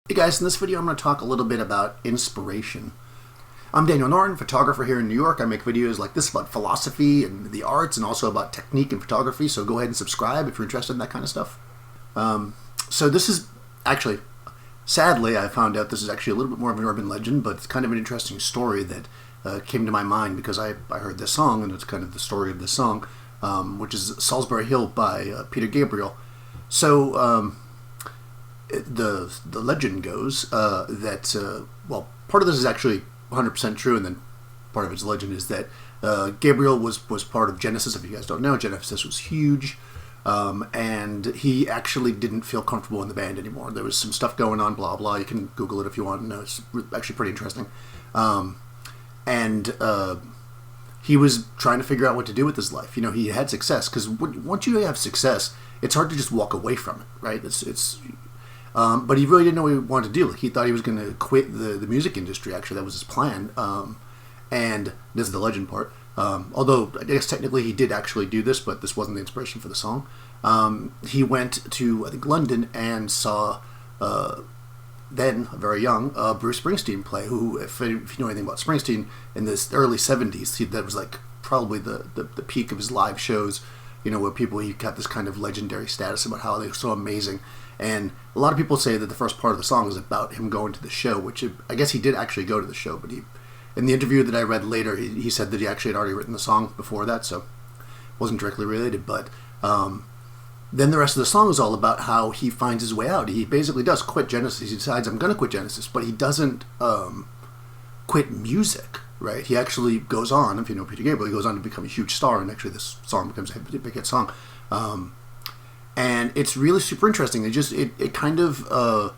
Hey guys, in this video I'm going to talk a little bit about inspiration. I'm Daniel Norton, photographer here in New York. I make videos like this about philosophy and the arts and also about technique and photography, so go ahead and subscribe if you're interested in that kind of stuff. So this is actually, sadly, I found out this is actually a little bit more of an urban legend, but it's kind of an interesting story that came to my mind because I heard this song, and it's kind of the story of this song, which is Salisbury Hill by Peter Gabriel. So the legend goes that, well, part of this is actually 100% true, and then part of its legend is that Gabriel was part of Genesis. If you guys don't know, Genesis was huge, and he actually didn't feel comfortable in the band anymore. There was some stuff going on, blah, blah. You can Google it if you want to know. It's actually pretty interesting. And he was trying to figure out what to do with his life. You know, he had success, because once you have success, it's hard to just walk away from it, right? But he really didn't know what he wanted to do. Like, he thought he was going to quit the music industry. Actually, that was his plan. And this is the legend part. Although, I guess technically he did actually do this, but this wasn't the inspiration for the song. He went to, I think, London and saw, then, very young, Bruce Springsteen play, who, if you know anything about Springsteen, in the early 70s, that was like probably the peak of his live shows, you know, where he got this kind of legendary status about how they were so amazing. And a lot of people say that the first part of the song is about him going to the show, which I guess he did actually go to the show, but in the interview that I read later, he said that he actually had already written the song before that, so it wasn't directly related. But then the rest of the song is all about how he finds his way out. He basically does quit Genesis. He decides, I'm going to quit Genesis, but he doesn't quit music, right? He actually goes on, if you know Peter Gabriel, he goes on to become a huge star, and actually this song becomes a big hit song. And it's really super interesting. It kind of,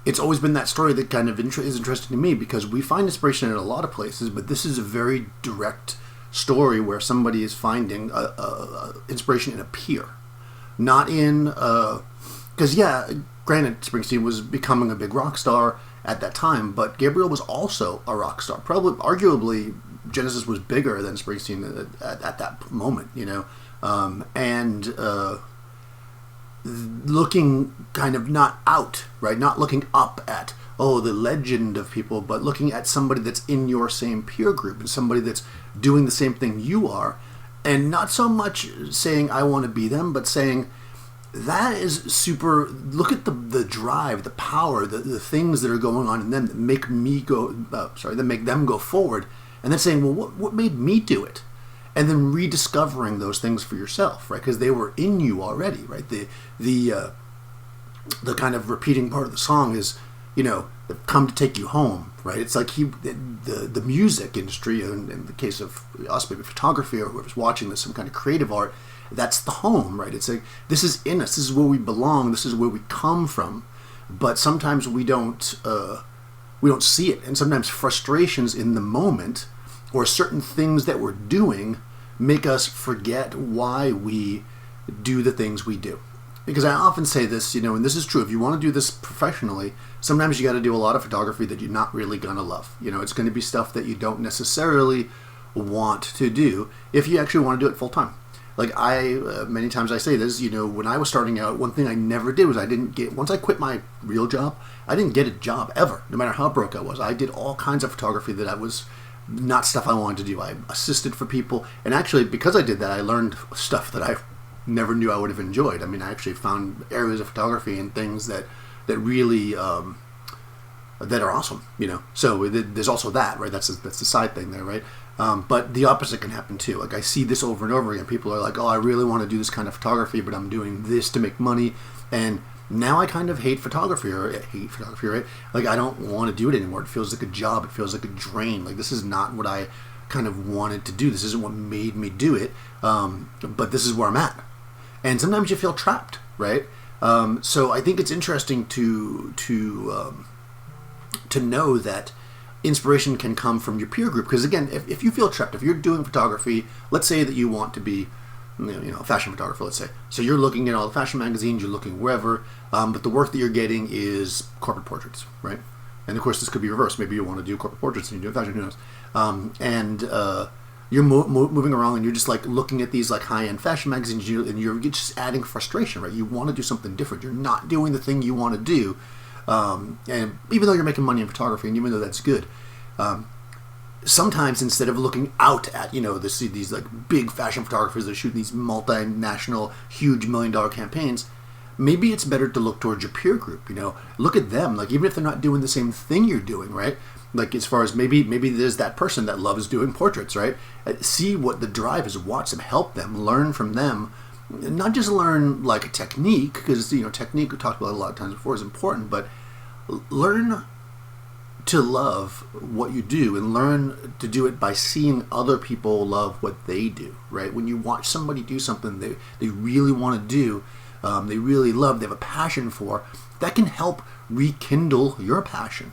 it's always been that story that kind of is interesting to me, because we find inspiration in a lot of places, but this is a very direct story where somebody is finding inspiration in a peer. Not in, because yeah, granted, Springsteen was becoming a big rock star at that time, but Gabriel was also a rock star. Arguably, Genesis was bigger than Springsteen at that moment, you know, looking kind of not out, right? Not looking up at, the legend of people, but looking at somebody that's in your same peer group and somebody that's doing the same thing you are, and not so much saying, I want to be them, but saying, that is super, look at the drive, the power, the things that are going on in them that make me go, that make them go forward, and then saying, well, what made me do it? And then rediscovering those things for yourself, right? Because they were in you already, right? The kind of repeating part of the song is, you know, come to take you home, right? It's like the music industry, in the case of us, maybe photography, or whoever's watching this, some kind of creative art, that's the home, right? It's like, this is in us, this is where we belong, this is where we come from. But sometimes we don't see it, and sometimes frustrations in the moment, or certain things that we're doing, make us forget why we do the things we do. Because I often say this, you know, and this is true, if you want to do this professionally, sometimes you got to do a lot of photography that you're not really going to love. You know, it's going to be stuff that you don't necessarily want to do if you actually want to do it full time. Like many times I say this, you know, when I was starting out, one thing I never did was once I quit my real job, I didn't get a job ever, no matter how broke I was. I did all kinds of photography that I was not stuff I wanted to do. I assisted for people, and actually, because I did that, I learned stuff that I never knew I would have enjoyed. I mean, I actually found areas of photography and things that really that are awesome, you know. So there's also that, right? That's the side thing there, right? But the opposite can happen too. Like, I see this over and over again. People are like, I really want to do this kind of photography, but I'm doing this to make money, and now I kind of hate photography, right? Like, I don't want to do it anymore. It feels like a job. It feels like a drain. Like, this is not what I kind of wanted to do. This isn't what made me do it. But this is where I'm at. And sometimes you feel trapped, right? So I think it's interesting to know that inspiration can come from your peer group. Because again, if you feel trapped, if you're doing photography, let's say that you want to be, you know, a fashion photographer, let's say. So you're looking at all the fashion magazines, you're looking wherever, but the work that you're getting is corporate portraits, right? And of course, this could be reversed. Maybe you want to do corporate portraits and you do fashion, who knows? You're moving around and you're just like looking at these like high-end fashion magazines, and you're just adding frustration, right? You want to do something different. You're not doing the thing you want to do, And even though you're making money in photography, and even though that's good, sometimes instead of looking out at, these like big fashion photographers that shoot these multinational, huge $1 million campaigns, maybe it's better to look towards your peer group. Look at them, like even if they're not doing the same thing you're doing, right? Like as far as maybe there's that person that loves doing portraits, right? See what the drive is, watch them, help them, learn from them. Not just learn like a technique, because technique we talked about a lot of times before is important, but learn to love what you do and learn to do it by seeing other people love what they do, right? When you watch somebody do something they really want to do, they really love, they have a passion for, that can help rekindle your passion,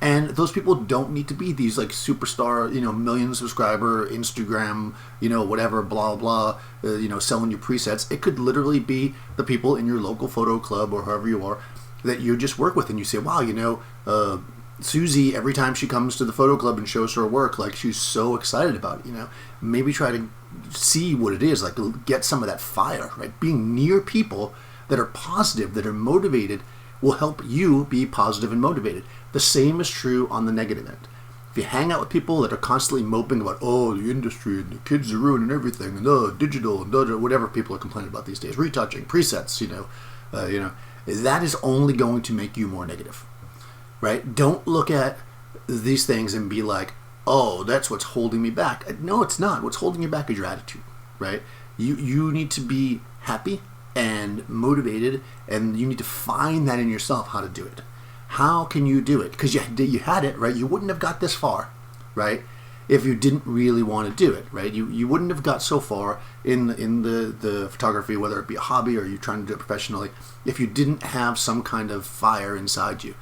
And those people don't need to be these like superstar, million subscriber, Instagram, whatever, blah, blah, selling you presets. It could literally be the people in your local photo club or however you are that you just work with, and you say, wow, Susie, every time she comes to the photo club and shows her work, like she's so excited about it, Maybe try to see what it is, like get some of that fire, right? Being near people that are positive, that are motivated, will help you be positive and motivated. The same is true on the negative end. If you hang out with people that are constantly moping about, the industry and the kids are ruining everything, and digital and whatever people are complaining about these days, retouching, presets, that is only going to make you more negative, right? Don't look at these things and be like, oh, that's what's holding me back. No, it's not. What's holding you back is your attitude, right? You need to be happy and motivated, and you need to find that in yourself, how to do it. How can you do it? Because you had it, right? You wouldn't have got this far, right, if you didn't really want to do it, right? You wouldn't have got so far in the photography, whether it be a hobby or you're trying to do it professionally, if you didn't have some kind of fire inside you.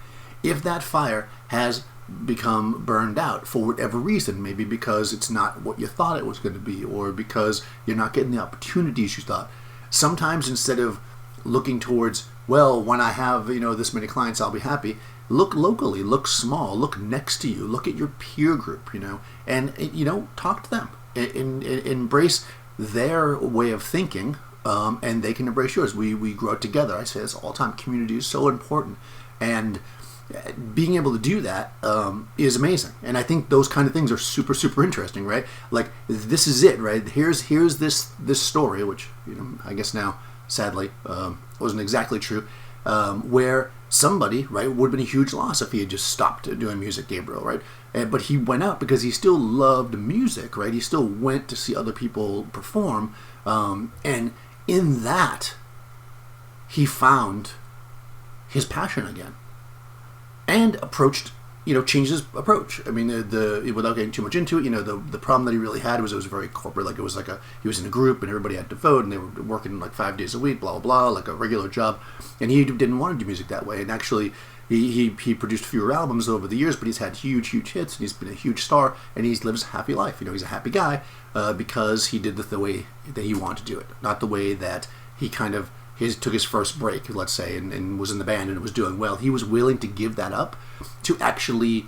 If that fire has become burned out for whatever reason, maybe because it's not what you thought it was going to be, or because you're not getting the opportunities you thought. Sometimes instead of looking towards, well, when I have, this many clients, I'll be happy, look locally, look small, look next to you, look at your peer group, and, talk to them. Embrace their way of thinking, and they can embrace yours. We grow together. I say this all the time. Community is so important. And being able to do that is amazing. And I think those kind of things are super, super interesting, right? Like, this is it, right? Here's this story, which, I guess now, sadly, wasn't exactly true, where somebody, right, would have been a huge loss if he had just stopped doing music, Gabriel, right? But he went out because he still loved music, right? He still went to see other people perform, and in that, he found his passion again. And approached, changed his approach. I mean, without getting too much into it, the problem that he really had was it was very corporate. Like, it was like he was in a group and everybody had to vote, and they were working like 5 days a week, blah, blah, blah, like a regular job. And he didn't want to do music that way. And actually, he produced fewer albums over the years, but he's had huge, huge hits, and he's been a huge star, and he lives a happy life. He's a happy guy because he did it the way that he wanted to do it, not the way that he kind of took his first break, let's say, and was in the band and it was doing well. He was willing to give that up to actually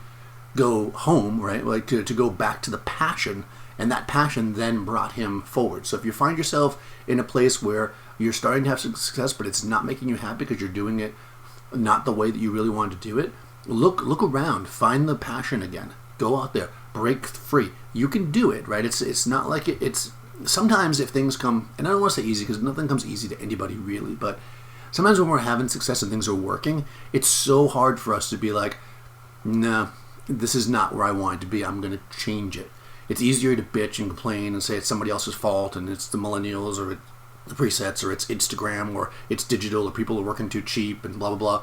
go home, right? Like to go back to the passion, and that passion then brought him forward. So if you find yourself in a place where you're starting to have success, but it's not making you happy because you're doing it not the way that you really wanted to do it, look around, find the passion again. Go out there, break free. You can do it, right? It's not like it's sometimes if things come, and I don't want to say easy because nothing comes easy to anybody really, but sometimes when we're having success and things are working, it's so hard for us to be like, nah, this is not where I want it to be. I'm going to change it. It's easier to bitch and complain and say it's somebody else's fault and it's the millennials or it's the presets or it's Instagram or it's digital or people are working too cheap and blah, blah,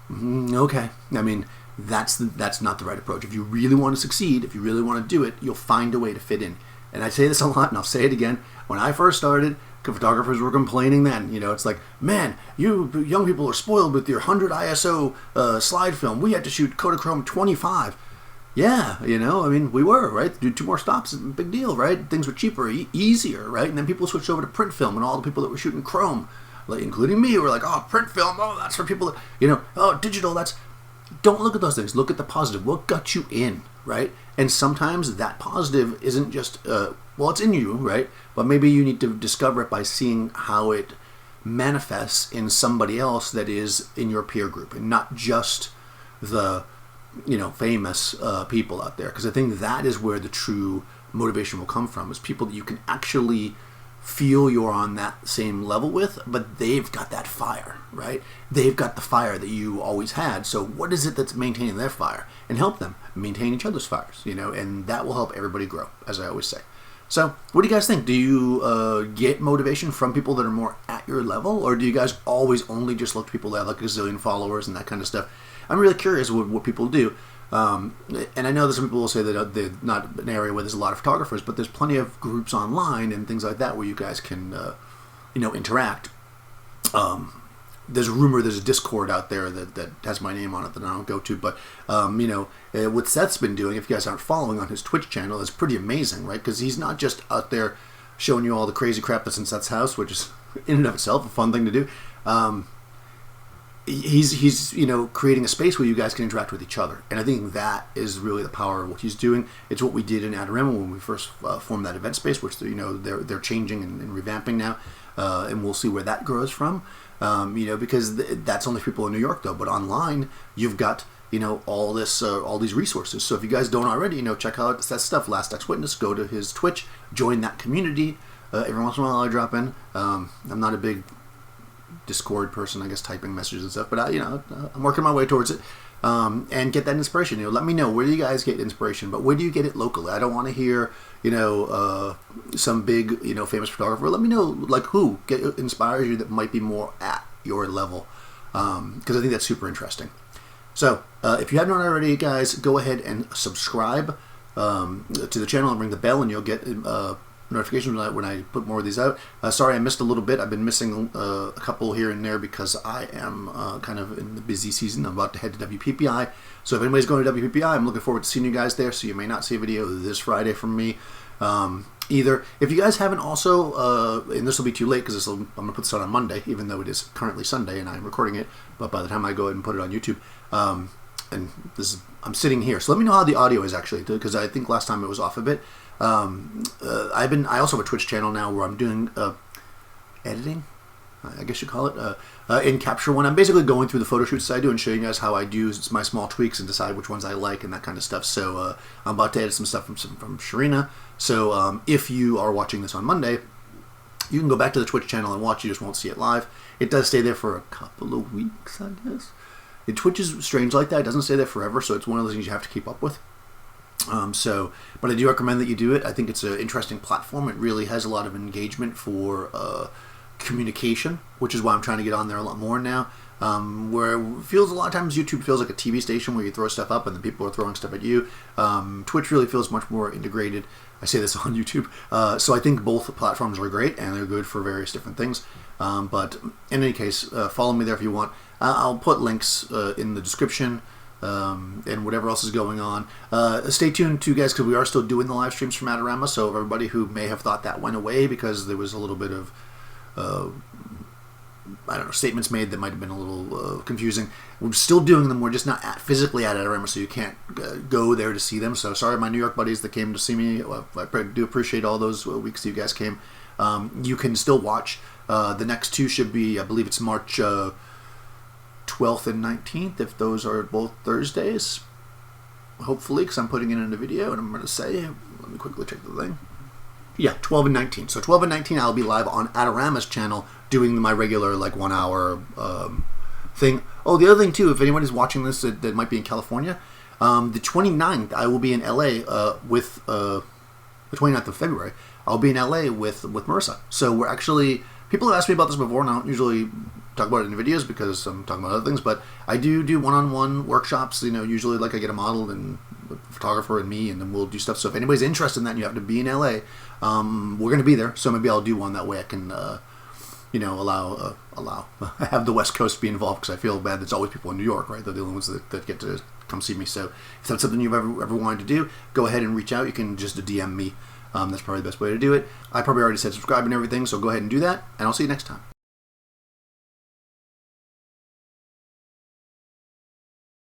blah. Okay. I mean, that's not the right approach. If you really want to succeed, if you really want to do it, you'll find a way to fit in. And I say this a lot, and I'll say it again. When I first started, photographers were complaining then. It's like, man, you young people are spoiled with your 100 ISO slide film. We had to shoot Kodachrome 25. Yeah, I mean, we were, right? Do 2 more stops, big deal, right? Things were cheaper, easier, right? And then people switched over to print film, and all the people that were shooting chrome, like including me, were like, oh, print film, oh, that's for people that, oh, digital, that's... Don't look at those things. Look at the positive. What got you in, right? And sometimes that positive isn't just, it's in you, right? But maybe you need to discover it by seeing how it manifests in somebody else that is in your peer group, and not just the famous people out there. Because I think that is where the true motivation will come from, is people that you can actually feel you're on that same level with, but they've got that fire, right? They've got the fire that you always had. So what is it that's maintaining their fire? And help them maintain each other's fires, and that will help everybody grow, as I always say. So what do you guys think? Do you get motivation from people that are more at your level, or do you guys always only just look to people that have like a gazillion followers and that kind of stuff? I'm really curious what people do. And I know that some people will say that they're not an area where there's a lot of photographers, but there's plenty of groups online and things like that where you guys can, interact. There's a rumor there's a Discord out there that has my name on it that I don't go to, but, what Seth's been doing, if you guys aren't following on his Twitch channel, is pretty amazing, right? Because he's not just out there showing you all the crazy crap that's in Seth's house, which is in and of itself a fun thing to do. He's creating a space where you guys can interact with each other, and I think that is really the power of what he's doing. It's what we did in Adorama when we first formed that event space, which they're changing and revamping now, and we'll see where that grows from. Because that's only people in New York though, but online you've got all these resources. So if you guys don't already, check out that stuff. Last Ex Witness, go to his Twitch, join that community. Every once in a while I drop in. I'm not a big Discord person, I guess, typing messages and stuff, but I'm working my way towards it, and get that inspiration. Let me know, where do you guys get inspiration, but where do you get it locally? I don't want to hear some big famous photographer. Let me know like who inspires you that might be more at your level, because I think that's super interesting. So if you haven't already, guys, go ahead and subscribe to the channel and ring the bell, and you'll get notifications when I put more of these out. Sorry I missed a little bit. I've been missing a couple here and there because I am kind of in the busy season. I'm about to head to WPPI. So if anybody's going to WPPI, I'm looking forward to seeing you guys there. So you may not see a video this Friday from me either. If you guys haven't also, and this will be too late because I'm going to put this out on Monday, even though it is currently Sunday and I'm recording it, but by the time I go ahead and put it on YouTube, and I'm sitting here. So let me know how the audio is actually, because I think last time it was off a bit. I also have a Twitch channel now where I'm doing editing, I guess you call it, in Capture One. I'm basically going through the photo shoots I do and showing you guys how I do my small tweaks and decide which ones I like and that kind of stuff. So I'm about to edit some stuff from Sharina. So if you are watching this on Monday, you can go back to the Twitch channel and watch. You just won't see it live. It does stay there for a couple of weeks, I guess. Twitch is strange like that. It doesn't stay there forever, so it's one of those things you have to keep up with. But I do recommend that you do it. I think it's an interesting platform. It really has a lot of engagement for communication, which is why I'm trying to get on there a lot more now. Where it feels a lot of times YouTube feels like a TV station where you throw stuff up and then people are throwing stuff at you. Twitch really feels much more integrated. I say this on YouTube. So I think both platforms are great and they're good for various different things. But in any case, follow me there if you want. I'll put links in the description. And whatever else is going on. Stay tuned too, guys, because we are still doing the live streams from Adorama. So everybody who may have thought that went away because there was a little bit of statements made that might have been a little confusing. We're still doing them. We're just not physically at Adorama, so you can't go there to see them. So sorry, my New York buddies that came to see me. I do appreciate all those weeks that you guys came. You can still watch. The next two should be, I believe it's March 12th and 19th, if those are both Thursdays, hopefully, because I'm putting it in a video, and I'm going to say, let me quickly check the thing. Yeah, 12 and 19. So 12 and 19, I'll be live on Adorama's channel doing my regular, 1 hour thing. Oh, the other thing, too, if anybody's watching this that might be in California, the 29th, I will be in LA with, the 29th of February, I'll be in LA with Marissa. So we're actually, people have asked me about this before, and I don't usually talk about it in videos because I'm talking about other things, but I do one-on-one workshops, usually I get a model and a photographer and me, and then we'll do stuff. So if anybody's interested in that and you have to be in LA, we're going to be there, so maybe I'll do one that way I can, allow have the West Coast be involved, because I feel bad that it's always people in New York, right? They're the only ones that get to come see me. So if that's something you've ever wanted to do, go ahead and reach out. You can just DM me. That's probably the best way to do it. I probably already said subscribe and everything, so go ahead and do that, and I'll see you next time.